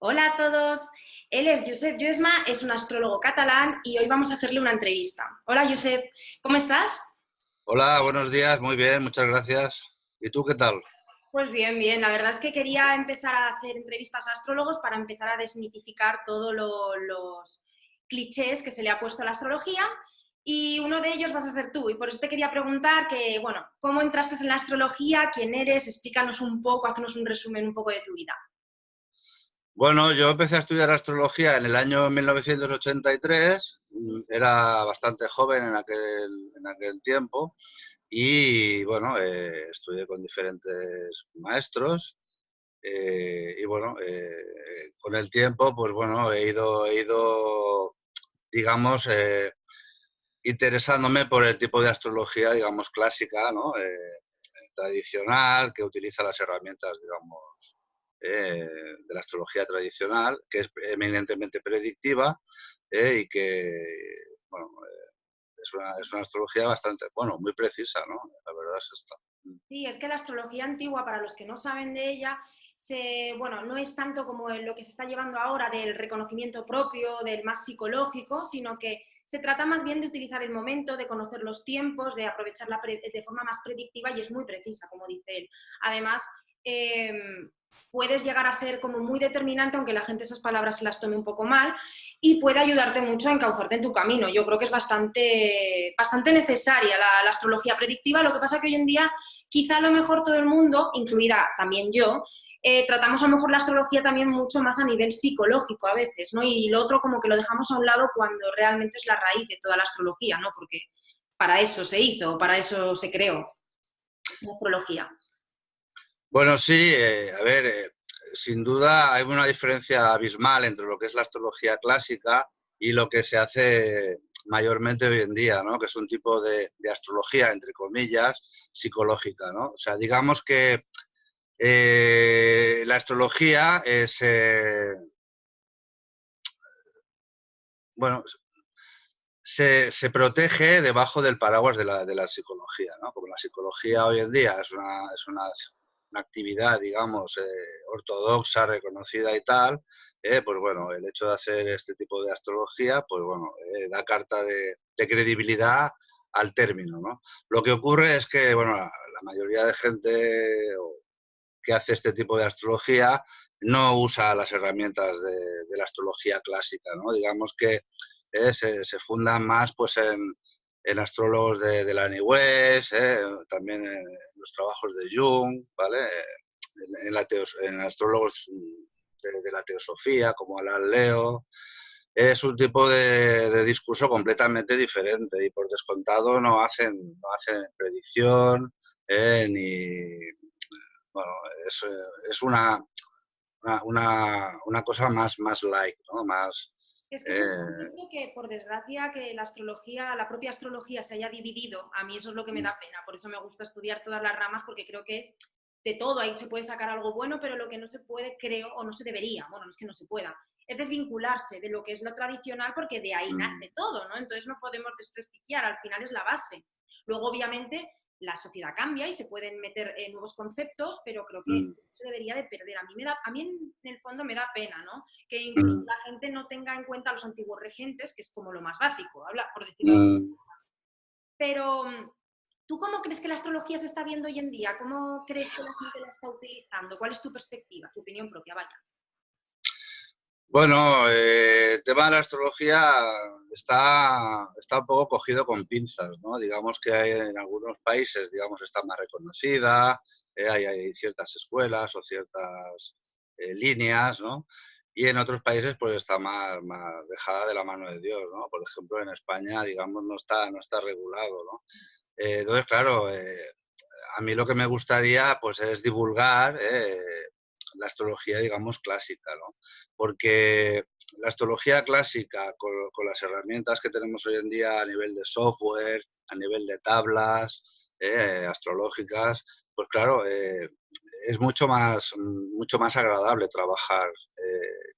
Hola a todos. Él es Josep Lluesma, es un astrólogo catalán y hoy vamos a hacerle una entrevista. Hola Josep, ¿cómo estás? Hola, buenos días, muy bien, muchas gracias. ¿Y tú qué tal? Pues bien, bien. La verdad es que quería empezar a hacer entrevistas a astrólogos para empezar a desmitificar todos los clichés que se le ha puesto a la astrología y uno de ellos vas a ser tú. Y por eso te quería preguntar que, bueno, ¿cómo entraste en la astrología? ¿Quién eres? Explícanos un poco, haznos un resumen un poco de tu vida. Bueno, yo empecé a estudiar astrología en el año 1983, era bastante joven en aquel tiempo y bueno, estudié con diferentes maestros y bueno, con el tiempo pues bueno, he ido digamos, interesándome por el tipo de astrología, digamos, clásica, ¿no? Tradicional, que utiliza las herramientas, digamos, de la astrología tradicional, que es eminentemente predictiva y que, bueno, es una astrología bastante, bueno, muy precisa, ¿no? La verdad es esta. Sí, es que la astrología antigua, para los que no saben de ella, bueno, no es tanto como lo que se está llevando ahora del reconocimiento propio, del más psicológico, sino que se trata más bien de utilizar el momento, de conocer los tiempos, de aprovecharla de forma más predictiva y es muy precisa, como dice él. Además, eh, puedes llegar a ser como muy determinante, aunque la gente esas palabras se las tome un poco mal, y puede ayudarte mucho a encauzarte en tu camino. Yo creo que es bastante necesaria la astrología predictiva. Lo que pasa que hoy en día quizá a lo mejor todo el mundo, incluida también yo, tratamos a lo mejor la astrología también mucho más a nivel psicológico a veces, ¿no? Y lo otro como que lo dejamos a un lado cuando realmente es la raíz de toda la astrología, ¿no? Porque para eso se hizo, para eso se creó la astrología. Bueno, sí, a ver, sin duda hay una diferencia abismal entre lo que es la astrología clásica y lo que se hace mayormente hoy en día, ¿no? Que es un tipo de astrología, entre comillas, psicológica, ¿no? O sea, digamos que la astrología es, bueno, se protege debajo del paraguas de la psicología, ¿no? Como la psicología hoy en día es una actividad, digamos, ortodoxa, reconocida y tal, pues bueno, el hecho de hacer este tipo de astrología, pues bueno, da carta de credibilidad al término, ¿no? Lo que ocurre es que, bueno, la mayoría de gente que hace este tipo de astrología no usa las herramientas de la astrología clásica, ¿no? Digamos que se fundan más pues en astrólogos de la New West, también en los trabajos de Jung, ¿vale? En astrólogos de la teosofía, como Alan Leo. Es un tipo de discurso completamente diferente y por descontado no hacen predicción ni, bueno, es una cosa más light, ¿no? Más, Es que es un eh, concepto que, por desgracia, que la astrología, la propia astrología se haya dividido, a mí eso es lo que me da pena, por eso me gusta estudiar todas las ramas, porque creo que de todo ahí se puede sacar algo bueno, pero lo que no se puede, creo, o no se debería, bueno, no es que no se pueda, es desvincularse de lo que es lo tradicional, porque de ahí mm, nace todo, ¿no? Entonces no podemos desprestigiar, al final es la base. Luego, obviamente, la sociedad cambia y se pueden meter nuevos conceptos, pero creo que mm, se debería de perder. A mí en el fondo me da pena, ¿no? Que incluso mm, la gente no tenga en cuenta a los antiguos regentes, que es como lo más básico, habla, por decirlo de mm. Pero, ¿tú cómo crees que la astrología se está viendo hoy en día? ¿Cómo crees que la gente la está utilizando? ¿Cuál es tu perspectiva, tu opinión propia? Vaya. Bueno, el tema de la astrología está un poco cogido con pinzas, ¿no? Digamos que en algunos países, digamos, está más reconocida, hay ciertas escuelas o ciertas líneas, ¿no? Y en otros países, pues está más dejada de la mano de Dios, ¿no? Por ejemplo, en España, digamos, no está regulado, ¿no? Entonces, claro, a mí lo que me gustaría, pues, es divulgar la astrología, digamos, clásica, ¿no? Porque la astrología clásica, con las herramientas que tenemos hoy en día a nivel de software, a nivel de tablas astrológicas, pues claro, es mucho más agradable trabajar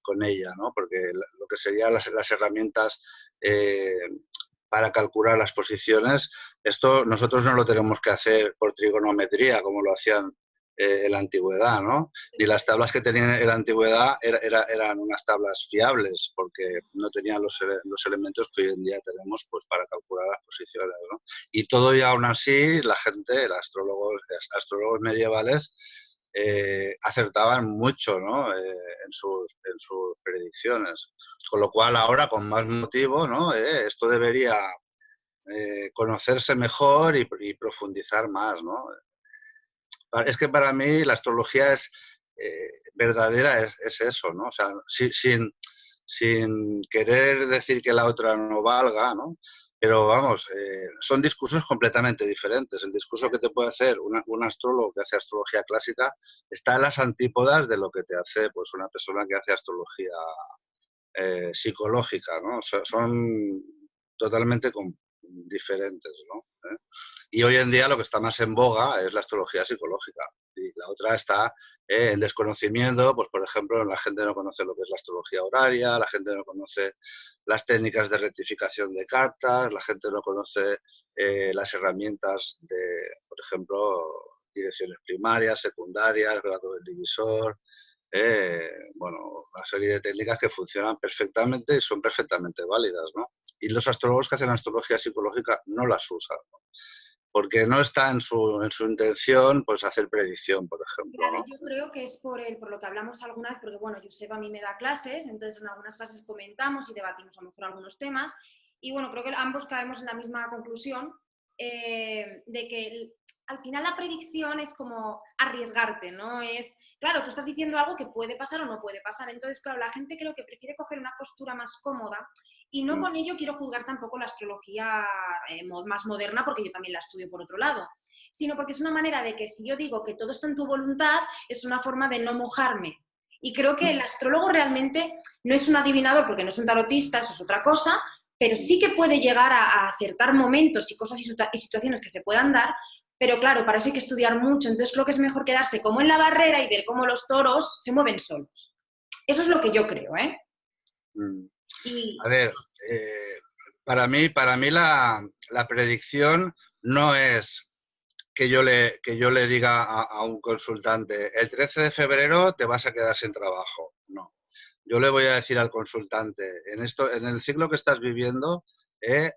con ella, ¿no? Porque lo que serían las herramientas eh, para calcular las posiciones, esto nosotros no lo tenemos que hacer por trigonometría, como lo hacían en la antigüedad, ¿no? Ni las tablas que tenían en la antigüedad eran unas tablas fiables, porque no tenían los elementos que hoy en día tenemos pues, para calcular las posiciones, ¿no? Y todo y aún así, la gente, los astrólogos medievales, acertaban mucho, ¿no? En sus predicciones. Con lo cual ahora, con más motivo, ¿no? Esto debería conocerse mejor y profundizar más, ¿no? Es que para mí la astrología es verdadera, es eso, ¿no? O sea, sin querer decir que la otra no valga, ¿no? Pero vamos, son discursos completamente diferentes. El discurso que te puede hacer un astrólogo que hace astrología clásica está en las antípodas de lo que te hace pues, una persona que hace astrología psicológica, ¿no? O sea, son totalmente diferentes, ¿no? Y hoy en día lo que está más en boga es la astrología psicológica. Y la otra está en desconocimiento, pues por ejemplo, la gente no conoce lo que es la astrología horaria, la gente no conoce las técnicas de rectificación de cartas, la gente no conoce las herramientas de, por ejemplo, direcciones primarias, secundarias, grado del divisor, bueno, una serie de técnicas que funcionan perfectamente y son perfectamente válidas, ¿no? Y los astrólogos que hacen astrología psicológica no las usan, ¿no? Porque no está en su intención pues hacer predicción, por ejemplo, Claro, ¿no? yo creo que es por lo que hablamos alguna vez, porque bueno, Josep a mí me da clases, entonces en algunas clases comentamos y debatimos a lo mejor algunos temas, y bueno, creo que ambos caemos en la misma conclusión de que al final la predicción es como arriesgarte, ¿no? Es, claro, tú estás diciendo algo que puede pasar o no puede pasar, entonces claro, la gente creo que prefiere coger una postura más cómoda y no con ello quiero juzgar tampoco la astrología más moderna, porque yo también la estudio por otro lado, sino porque es una manera de que si yo digo que todo está en tu voluntad, es una forma de no mojarme. Y creo que el astrólogo realmente no es un adivinador, porque no es un tarotista, eso es otra cosa, pero sí que puede llegar a acertar momentos y cosas y situaciones que se puedan dar, pero claro, para eso hay que estudiar mucho, entonces creo que es mejor quedarse como en la barrera y ver cómo los toros se mueven solos. Eso es lo que yo creo, ¿eh? A ver, para mí la predicción no es que yo le diga a un consultante, el 13 de febrero te vas a quedar sin trabajo. No. Yo le voy a decir al consultante, en el ciclo que estás viviendo,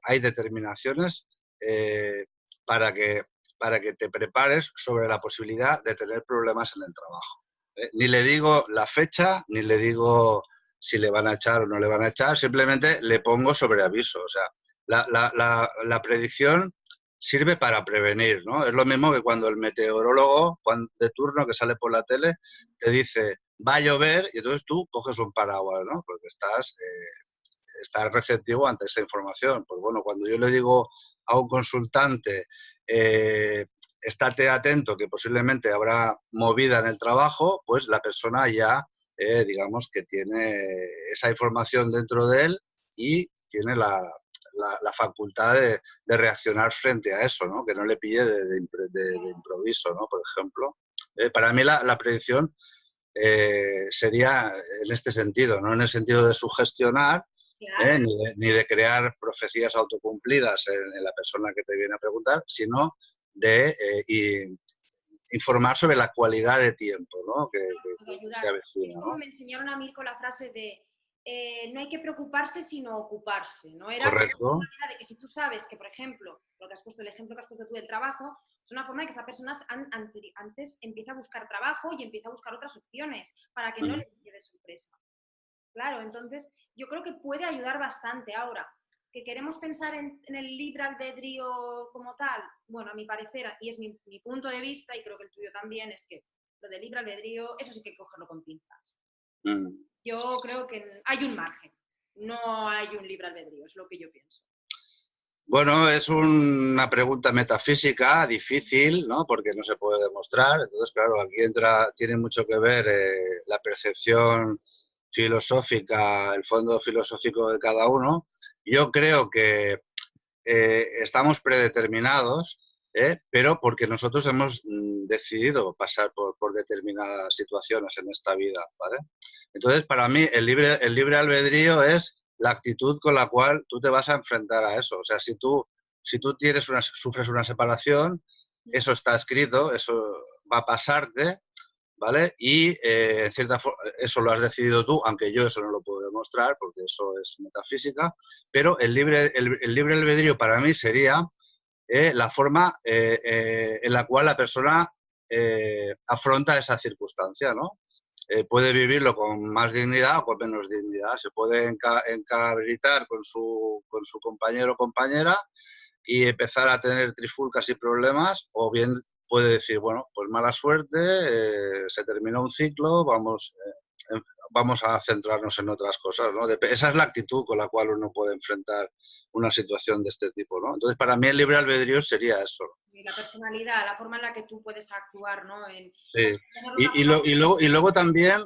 hay determinaciones para que te prepares sobre la posibilidad de tener problemas en el trabajo. Ni le digo la fecha, ni le digo si le van a echar o no le van a echar, simplemente le pongo sobre aviso. O sea, la predicción sirve para prevenir, ¿no? Es lo mismo que cuando el meteorólogo de turno que sale por la tele te dice va a llover y entonces tú coges un paraguas, ¿no? Porque estás receptivo ante esa información. Pues bueno, cuando yo le digo a un consultante estate atento que posiblemente habrá movida en el trabajo, pues la persona ya, digamos que tiene esa información dentro de él y tiene la facultad de reaccionar frente a eso, ¿no? Que no le pille de improviso, ¿no? Por ejemplo. Para mí la predicción sería en este sentido, no en el sentido de sugestionar, Claro. ni de crear profecías autocumplidas en la persona que te viene a preguntar, sino de informar sobre la cualidad de tiempo, ¿no? que se avecina, es ¿no? como me enseñaron a mí con la frase de no hay que preocuparse sino ocuparse, ¿no? Era como Correcto. una manera de que si tú sabes que, por ejemplo, lo que has puesto, el ejemplo que has puesto tú del trabajo, es una forma de que esa persona antes empieza a buscar trabajo y empieza a buscar otras opciones para que no le lleve sorpresa. Claro, entonces yo creo que puede ayudar bastante. Ahora, que queremos pensar en el libre albedrío como tal, bueno, a mi parecer, y es mi punto de vista, y creo que el tuyo también, es que lo del libre albedrío, eso sí que hay que cogerlo con pinzas. Yo creo que hay un margen, no hay un libre albedrío, es lo que yo pienso. Bueno, es una pregunta metafísica difícil, ¿no? Porque no se puede demostrar. Entonces, claro, aquí tiene mucho que ver la percepción filosófica, el fondo filosófico de cada uno. Yo creo que estamos predeterminados, pero porque nosotros hemos decidido pasar por determinadas situaciones en esta vida, ¿vale? Entonces, para mí, el libre albedrío es la actitud con la cual tú te vas a enfrentar a eso. O sea, si tú sufres una separación, eso está escrito, eso va a pasarte, ¿vale? Y en cierta forma, eso lo has decidido tú, aunque yo eso no lo puedo demostrar porque eso es metafísica, pero el libre albedrío para mí sería la forma en la cual la persona afronta esa circunstancia, ¿no? Puede vivirlo con más dignidad o con menos dignidad. Se puede encabritar con su compañero o compañera y empezar a tener trifulcas y problemas, o bien puede decir, bueno, pues mala suerte, se terminó un ciclo, vamos a centrarnos en otras cosas, ¿no? Esa es la actitud con la cual uno puede enfrentar una situación de este tipo, ¿no? Entonces, para mí el libre albedrío sería eso. Y la personalidad, la forma en la que tú puedes actuar, ¿no? Sí. Tener una Y luego también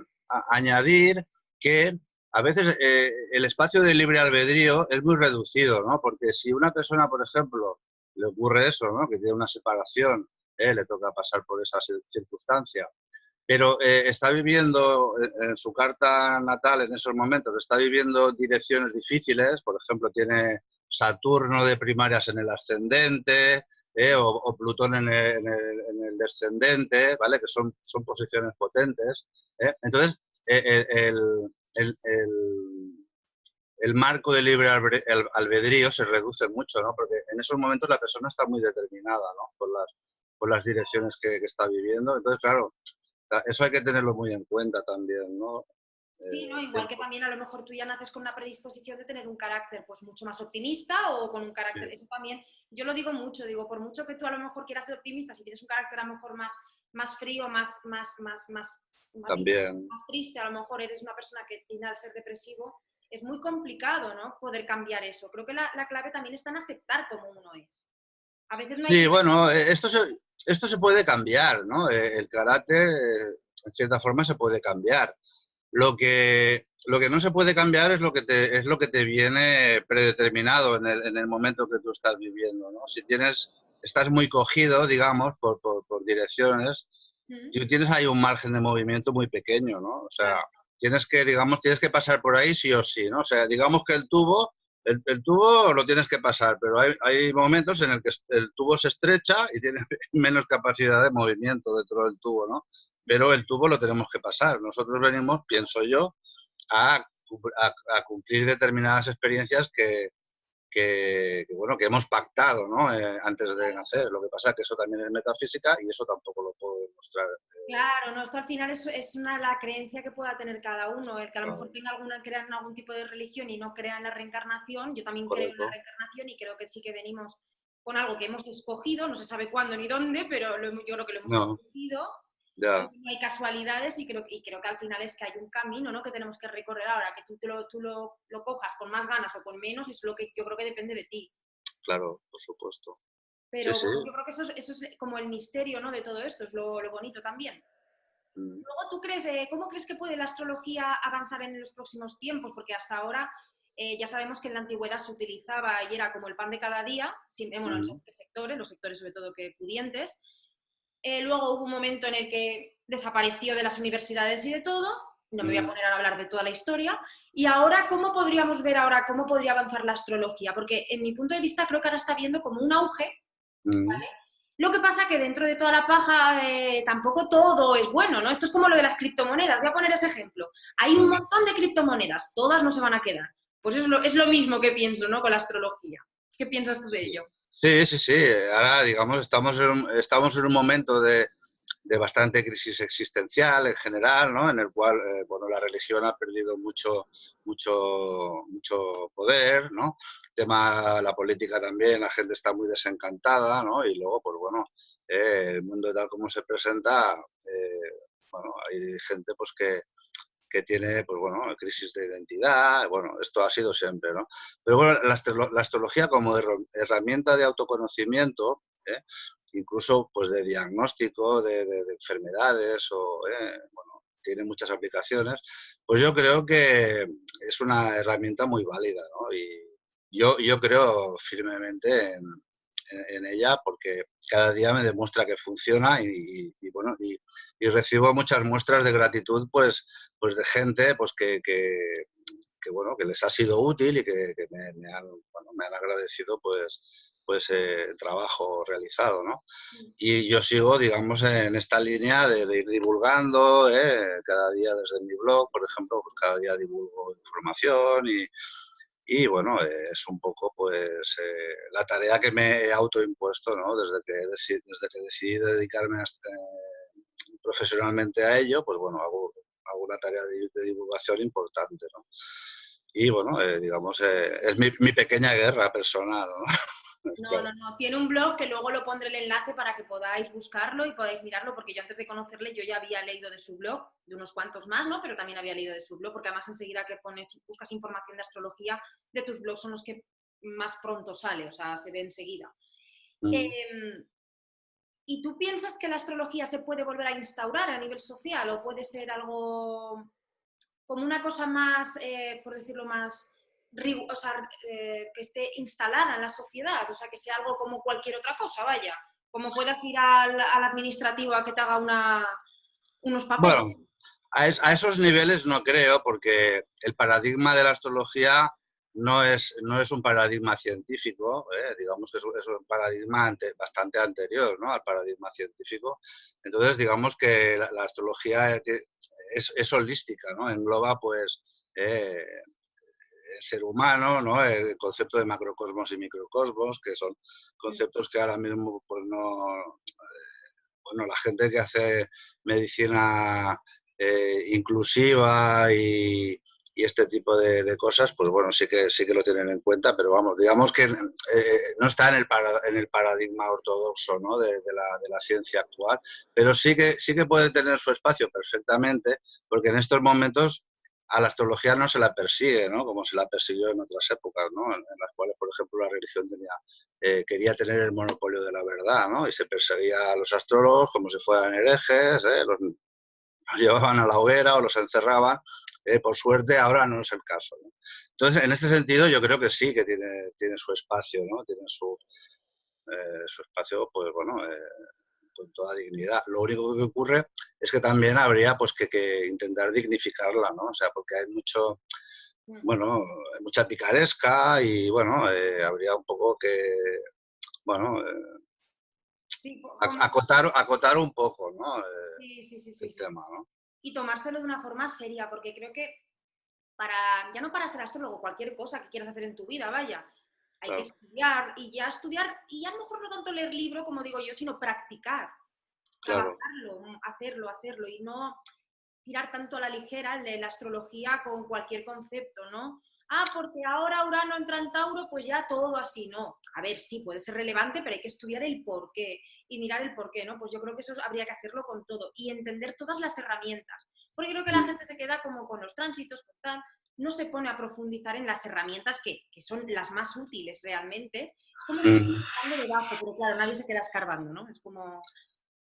añadir que a veces el espacio de libre albedrío es muy reducido, ¿no? Porque si una persona, por ejemplo, le ocurre eso, ¿no? Que tiene una separación, le toca pasar por esa circunstancia, pero está viviendo en su carta natal en esos momentos, está viviendo direcciones difíciles, por ejemplo, tiene Saturno de primarias en el ascendente, o Plutón en el descendente, ¿vale? Que son posiciones potentes. Entonces, el, el, el marco de libre albedrío se reduce mucho, ¿no? Porque en esos momentos la persona está muy determinada, ¿no? Por las direcciones que está viviendo. Entonces, claro, eso hay que tenerlo muy en cuenta también, ¿no? Sí, ¿no? Igual que también a lo mejor tú ya naces con una predisposición de tener un carácter pues mucho más optimista o con un carácter, Sí, eso también, yo lo digo mucho, digo, por mucho que tú a lo mejor quieras ser optimista, si tienes un carácter a lo mejor más frío, también. más triste, a lo mejor eres una persona que tiende a ser depresivo, es muy complicado, ¿no? Poder cambiar eso. Creo que la clave también está en aceptar como uno es. A veces no hay Sí, que... bueno, esto se puede cambiar, ¿no? El carácter, en cierta forma, se puede cambiar. Lo que no se puede cambiar es lo que te viene predeterminado en el momento que tú estás viviendo, ¿no? Si estás muy cogido, digamos, por direcciones, ¿Mm? tú tienes ahí un margen de movimiento muy pequeño, ¿no? O sea, Claro. tienes que pasar por ahí sí o sí, ¿no? O sea, digamos que el tubo lo tienes que pasar, pero hay momentos en el que el tubo se estrecha y tienes menos capacidad de movimiento dentro del tubo, ¿no? Pero el tubo lo tenemos que pasar. Nosotros venimos, pienso yo, a, a cumplir determinadas experiencias bueno, que hemos pactado, ¿no? Antes de nacer. Lo que pasa es que eso también es metafísica y eso tampoco lo puedo demostrar. Claro, no, esto al final es la creencia que pueda tener cada uno. El que a lo mejor tenga crea en algún tipo de religión y no crea en la reencarnación, yo también creo en la Correcto. reencarnación y creo que sí que venimos con algo que hemos escogido, no se sabe cuándo ni dónde, pero yo creo que lo hemos No, escogido, ya, no hay casualidades y creo que al final es que hay un camino, ¿no? Que tenemos que recorrer ahora, que lo cojas con más ganas o con menos, es lo que yo creo que depende de ti. claro, por supuesto. Sí, Pero sí. bueno, yo creo que eso es como el misterio, ¿no? De todo esto, es lo bonito también. Mm, Luego, ¿tú crees, cómo crees que puede la astrología avanzar en los próximos tiempos? Porque hasta ahora ya sabemos que en la antigüedad se utilizaba y era como el pan de cada día, bueno, en mm, sectores, los sectores sobre todo que pudientes. Luego hubo un momento en el que desapareció de las universidades y de todo. No me voy a mm, poner a hablar de toda la historia. Y ahora, ¿cómo podríamos ver ahora cómo podría avanzar la astrología? Porque en mi punto de vista creo que ahora está viendo como un auge. mm. Lo que pasa que dentro de toda la paja tampoco todo es bueno, ¿no? Esto es como lo de las criptomonedas. Voy a poner ese ejemplo. Hay un Mm. montón de criptomonedas, todas no se van a quedar. Pues es lo mismo que pienso, ¿no? Con la astrología. ¿Qué piensas tú de ello? Sí, sí, sí. Ahora, digamos, estamos en un momento de bastante crisis existencial en general, ¿no? En el cual, bueno, la religión ha perdido mucho poder, ¿no? El tema, la política también, la gente está muy desencantada, ¿no? Y luego, pues bueno, el mundo tal como se presenta, bueno, hay gente pues que tiene, pues bueno, crisis de identidad, bueno, esto ha sido siempre, ¿no? Pero bueno, la astrología como herramienta de autoconocimiento, incluso pues de diagnóstico de enfermedades bueno, tiene muchas aplicaciones, pues yo creo que es una herramienta muy válida, ¿no? Y yo creo firmemente en ella porque cada día me demuestra que funciona bueno, y recibo muchas muestras de gratitud pues de gente pues bueno, que les ha sido útil y que me han agradecido pues el trabajo realizado, ¿no? mm, Y yo sigo, digamos, en esta línea de ir divulgando, cada día desde mi blog, por ejemplo, pues cada día divulgo información y bueno, es un poco pues la tarea que me he autoimpuesto, ¿no? Desde que decidí dedicarme profesionalmente a ello, pues bueno, hago una tarea de divulgación importante, ¿no? Y bueno, digamos, es mi pequeña guerra personal, ¿no? No, Claro. no, no. Tiene un blog que luego lo pondré el enlace para que podáis buscarlo y podáis mirarlo, porque yo antes de conocerle yo ya había leído de su blog, de unos cuantos más, ¿no? Pero también había leído de su blog, porque además enseguida que buscas información de astrología, de tus blogs son los que más pronto sale, o sea, se ve enseguida. Mm. Em, ¿Y tú piensas que la astrología se puede volver a instaurar a nivel social o puede ser algo como una cosa más, por decirlo más, o sea, que esté instalada en la sociedad, o sea, que sea algo como cualquier otra cosa, vaya, como puedas ir al administrativo a que te haga unos papeles? Bueno, a esos niveles no creo, porque el paradigma de la astrología no es un paradigma científico, digamos que es un paradigma bastante anterior, ¿no?, al paradigma científico. Entonces, digamos que la astrología es holística, ¿no? Engloba, pues, el ser humano, ¿no?, el concepto de macrocosmos y microcosmos, que son conceptos que ahora mismo, pues no, bueno, la gente que hace medicina inclusiva y este tipo de cosas, pues bueno, sí que lo tienen en cuenta, pero vamos, digamos que no está en el paradigma ortodoxo, ¿no?, de la ciencia actual, pero sí que puede tener su espacio perfectamente, porque en estos momentos a la astrología no se la persigue, ¿no?, como se la persiguió en otras épocas, ¿no?, en las cuales, por ejemplo, la religión quería tener el monopolio de la verdad, ¿no? Y se perseguía a los astrólogos como si fueran herejes, los llevaban a la hoguera o los encerraban. Por suerte, ahora no es el caso, ¿no? Entonces, en este sentido, yo creo que sí que tiene su espacio, ¿no? Tiene su espacio, pues bueno, con toda dignidad. Lo único que ocurre es que también habría pues que intentar dignificarla, ¿no? O sea, porque hay Mm. bueno, hay mucha picaresca y bueno, habría un poco que, bueno, Sí, acotar un poco, ¿no? sí, sí, sí, sí, El sí. tema, ¿no? Y tomárselo de una forma seria, porque creo que ya no para ser astrólogo, cualquier cosa que quieras hacer en tu vida, vaya, hay que Claro, estudiar, y ya a lo mejor no tanto leer libro, como digo yo, sino practicar, claro. trabajarlo, hacerlo, y no tirar tanto a la ligera el de la astrología con cualquier concepto, ¿no? Ah, porque ahora Urano entra en Tauro, pues ya todo así, no. A ver, sí, puede ser relevante, pero hay que estudiar el porqué y mirar el porqué, ¿no? Pues yo creo que eso habría que hacerlo con todo y entender todas las herramientas. Porque creo que la Mm, gente se queda como con los tránsitos, con tal, no se pone a profundizar en las herramientas que son las más útiles realmente. Es como que se mm. está dando debajo, pero claro, nadie se queda escarbando, ¿no? Es como...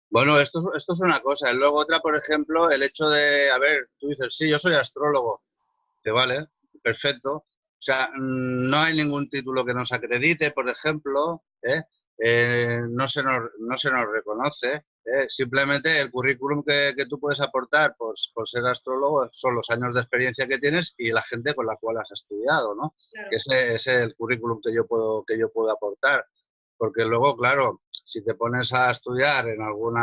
Bueno, esto es una cosa. Y luego otra, por ejemplo, el hecho de, a ver, tú dices, sí, yo soy astrólogo. Que vale, perfecto. O sea, no hay ningún título que nos acredite, por ejemplo, no se nos reconoce. Simplemente el currículum que tú puedes aportar por ser astrólogo son los años de experiencia que tienes y la gente con la cual has estudiado, ¿no? Que Claro. ese es el currículum que yo puedo aportar. Porque luego, claro, si te pones a estudiar en algún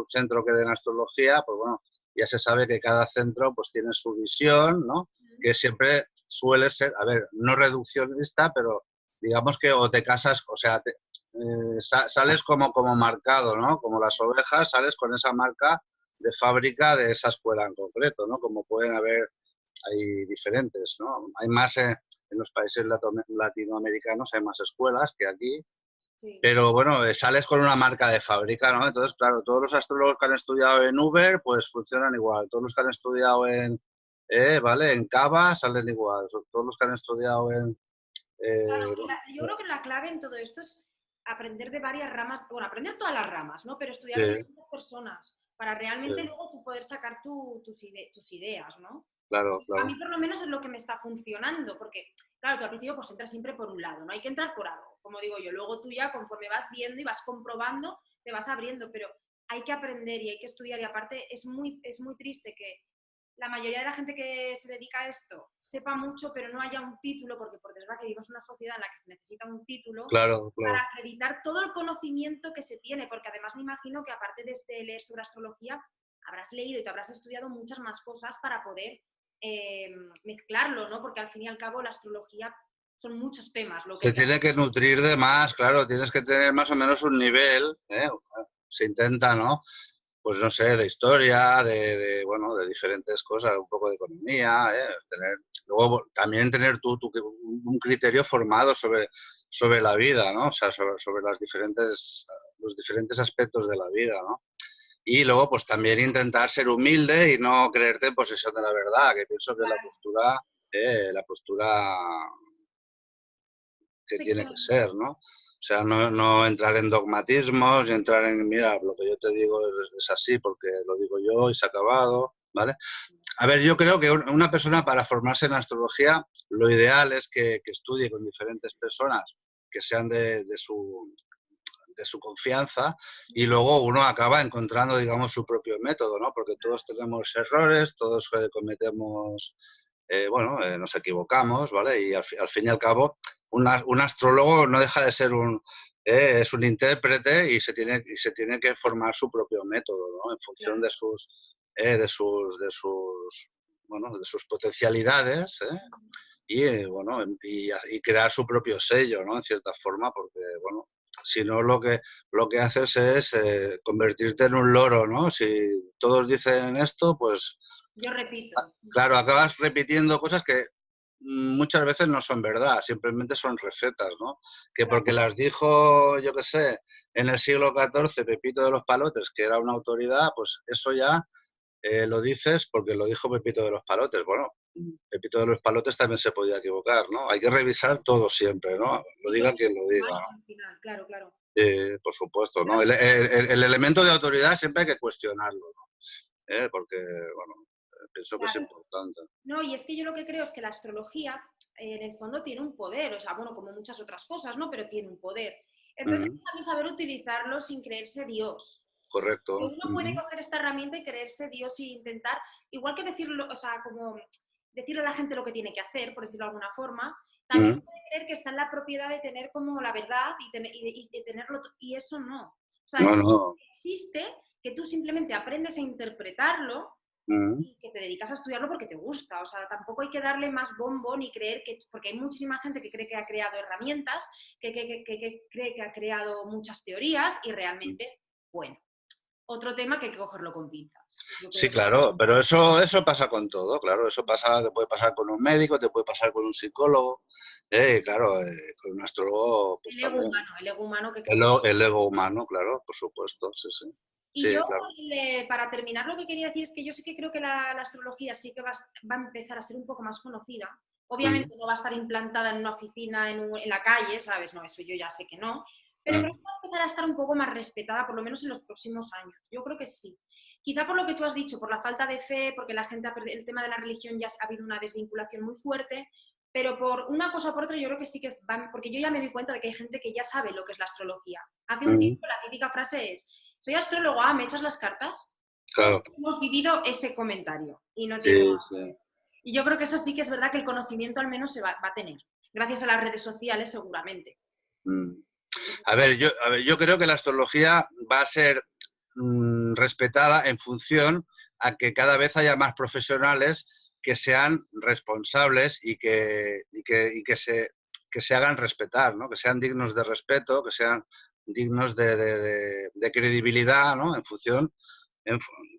centro que den astrología, pues bueno, ya se sabe que cada centro pues tiene su visión, ¿no? Que siempre suele ser, a ver, no reduccionista, pero digamos que o te casas, o sea, sales como marcado, ¿no? Como las ovejas, sales con esa marca de fábrica de esa escuela en concreto, ¿no? Como pueden haber, hay diferentes, ¿no? Hay más en los países latinoamericanos, hay más escuelas que aquí, Sí. pero bueno, sales con una marca de fábrica, ¿no? Entonces, claro, todos los astrólogos que han estudiado en Uber, pues funcionan igual. Todos los que han estudiado ¿vale? En Cava salen igual. Todos los que han estudiado Claro, yo creo que la clave en todo esto es aprender de varias ramas, bueno, aprender todas las ramas, ¿no? Pero estudiar de sí, distintas personas para realmente sí, luego tú poder sacar tus ideas, ¿no? claro, A mí claro. por lo menos es lo que me está funcionando, porque claro, tú al principio pues entras siempre por un lado, no hay que entrar por algo, como digo yo, luego tú ya conforme vas viendo y vas comprobando, te vas abriendo, pero hay que aprender y hay que estudiar y aparte es muy triste que la mayoría de la gente que se dedica a esto sepa mucho, pero no haya un título, porque por desgracia vivimos en una sociedad en la que se necesita un título Claro, para claro. acreditar todo el conocimiento que se tiene, porque además me imagino que aparte de este leer sobre astrología, habrás leído y te habrás estudiado muchas más cosas para poder mezclarlo, ¿no? Porque al fin y al cabo la astrología son muchos temas lo que Se te tiene que nutrir de más, claro, tienes que tener más o menos un nivel, ¿eh? Se intenta, ¿no? Pues no sé, de historia, bueno, de diferentes cosas, un poco de economía, luego también tener un criterio formado sobre la vida, ¿no? O sea, sobre los diferentes aspectos de la vida, ¿no? Y luego, pues también intentar ser humilde y no creerte en posesión de la verdad, que pienso que la postura que sí, tiene que ser, ¿no? O sea, no entrar en dogmatismos y entrar en, mira, lo que yo te digo es así porque lo digo yo y se ha acabado, ¿vale? A ver, yo creo que una persona para formarse en astrología, lo ideal es que estudie con diferentes personas que sean de su confianza y luego uno acaba encontrando, digamos, su propio método, ¿no? Porque todos tenemos errores, todos cometemos nos equivocamos, ¿vale? Y al fin y al cabo, un astrólogo no deja de ser es un intérprete y se tiene que formar su propio método, ¿no? En función claro. de sus potencialidades, y crear su propio sello, ¿no? En cierta forma, porque, bueno, si no lo que haces es convertirte en un loro, ¿no? Si todos dicen esto, pues Yo repito. claro, acabas repitiendo cosas que muchas veces no son verdad, simplemente son recetas, ¿no? Que Claro. porque las dijo, yo qué sé, en el siglo XIV Pepito de los Palotes, que era una autoridad, pues eso ya lo dices porque lo dijo Pepito de los Palotes. Bueno, Pepito de los Palotes también se podía equivocar, ¿no? Hay que revisar todo siempre, ¿no? Lo Y diga todos quien somos lo diga, humanos ¿no? al final, claro, claro. Por supuesto, Pero ¿no? El elemento de autoridad siempre hay que cuestionarlo, ¿no? Porque, bueno, pienso que es claro. importante. No, y es que yo lo que creo es que la astrología en el fondo tiene un poder, o sea, bueno, como muchas otras cosas, ¿no? Pero tiene un poder. Entonces hay Mm, que también saber utilizarlo sin creerse Dios. Que correcto. uno puede coger esta herramienta y creerse Dios e intentar, igual que decirlo, o sea, como decirle a la gente lo que tiene que hacer, por decirlo de alguna forma, también Mm, puede creer que está en la propiedad de tener como la verdad y de tenerlo, y eso no. O sea, no, esto no. existe, que tú simplemente aprendes a interpretarlo Mm, y que te dedicas a estudiarlo porque te gusta. O sea, tampoco hay que darle más bombo ni creer que, porque hay muchísima gente que cree que ha creado herramientas, que cree que ha creado muchas teorías y mm. realmente, bueno, otro tema que hay que cogerlo con pinzas. Yo Sí, creo que claro, pero eso pasa con todo, claro. Eso pasa, te puede pasar con un médico, te puede pasar con un psicólogo, claro, con un astrólogo, pues también. el ego humano que creo que... El ego humano, claro, por supuesto, sí, sí. Y Sí, yo, claro. para terminar, lo que quería decir es que yo sí que creo que la astrología sí que va a empezar a ser un poco más conocida. Mm, Obviamente no va a estar implantada en una oficina, en la calle, ¿sabes? No, eso yo ya sé que no. Pero creo mm, que va a empezar a estar un poco más respetada, por lo menos en los próximos años. Yo creo que sí. Quizá por lo que tú has dicho, por la falta de fe, porque la gente ha perdido el tema de la religión, ya ha habido una desvinculación muy fuerte, pero por una cosa o por otra yo creo que sí que van, porque yo ya me doy cuenta de que hay gente que ya sabe lo que es la astrología. Hace un mm, tiempo la típica frase es, soy astrólogo, ¿me echas las cartas? Todos claro, hemos vivido ese comentario y no tiene sí, más. sí. Y yo creo que eso sí que es verdad que el conocimiento al menos se va a tener, gracias a las redes sociales seguramente. Mm. A ver, yo creo que la astrología va a ser respetada en función a que cada vez haya más profesionales que sean responsables que se hagan respetar, ¿no? Que sean dignos de respeto, que sean dignos de credibilidad, ¿no? En función,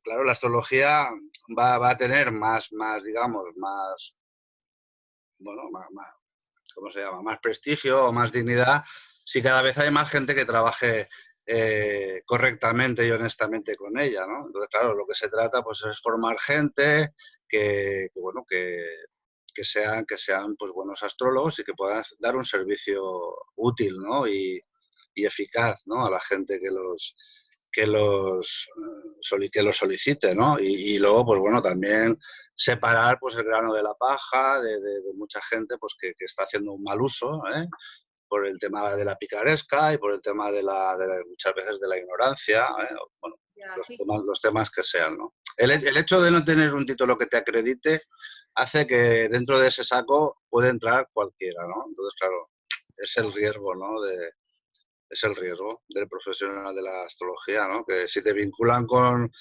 claro, la astrología va a tener digamos, más, ¿cómo se llama? Más prestigio o más dignidad si cada vez hay más gente que trabaje correctamente y honestamente con ella, ¿no? Entonces, claro, lo que se trata pues es formar gente bueno, que sean pues buenos astrólogos y que puedan dar un servicio útil, ¿no? Y eficaz, ¿no? A la gente que los solicite, ¿no? Y luego, pues bueno, también separar pues el grano de la paja de mucha gente pues que está haciendo un mal uso, ¿eh? Por el tema de la picaresca y por el tema muchas veces de la ignorancia, ¿eh? Bueno, Ya, sí. los temas que sean, ¿no? El hecho de no tener un título que te acredite hace que dentro de ese saco puede entrar cualquiera, ¿no? Entonces, claro, es el riesgo, ¿no? Es el riesgo del profesional de la astrología, ¿no? Que si te vinculan con...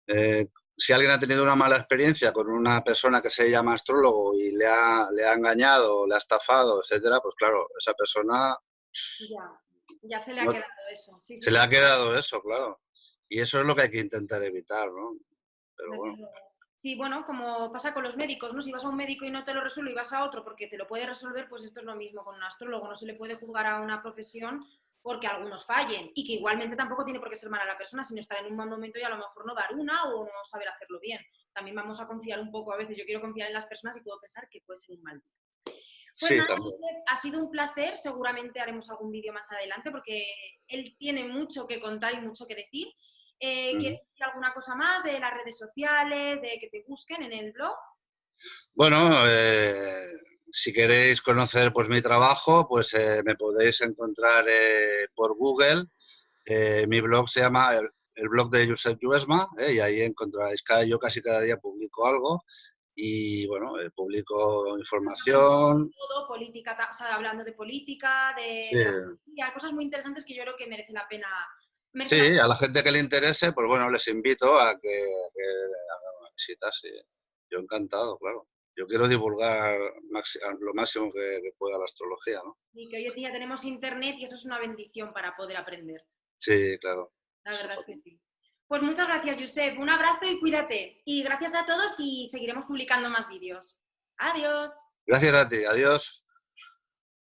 si alguien ha tenido una mala experiencia con una persona que se llama astrólogo y le ha engañado, le ha estafado, etcétera, pues claro, esa persona Ya se le ha no, quedado eso. Sí, sí, se le sí. ha quedado eso, claro. Y eso es lo que hay que intentar evitar, ¿no? Pero Desde bueno, luego. Sí, bueno, como pasa con los médicos, ¿no? Si vas a un médico y no te lo resuelve y vas a otro porque te lo puede resolver, pues esto es lo mismo con un astrólogo. No se le puede juzgar a una profesión porque algunos fallen y que igualmente tampoco tiene por qué ser mala la persona, sino estar en un mal momento y a lo mejor no dar una o no saber hacerlo bien. También vamos a confiar un poco a veces. Yo quiero confiar en las personas y puedo pensar que puede ser un mal día. Pues sí, nada, también. ha sido un placer. Seguramente haremos algún vídeo más adelante porque él tiene mucho que contar y mucho que decir. ¿Quieres decir alguna cosa más de las redes sociales, de que te busquen en el blog? Bueno, si queréis conocer pues mi trabajo, pues me podéis encontrar por Google. Mi blog se llama el blog de Josep Lluesma, y ahí encontraréis, yo casi cada día publico algo y bueno, publico información. Todo, política, o sea, hablando de política, Sí, de la cosas muy interesantes que yo creo que merece la pena. Merece la sí, pena. a la gente que le interese, pues bueno, les invito a que hagan una visita, sí. Yo encantado, claro. Yo quiero divulgar lo máximo que pueda la astrología, ¿no? Y que hoy en día tenemos internet y eso es una bendición para poder aprender. Sí, claro. La verdad es que sí. Pues muchas gracias, Josep. Un abrazo y cuídate. Y gracias a todos y seguiremos publicando más vídeos. Adiós. Gracias a ti, adiós.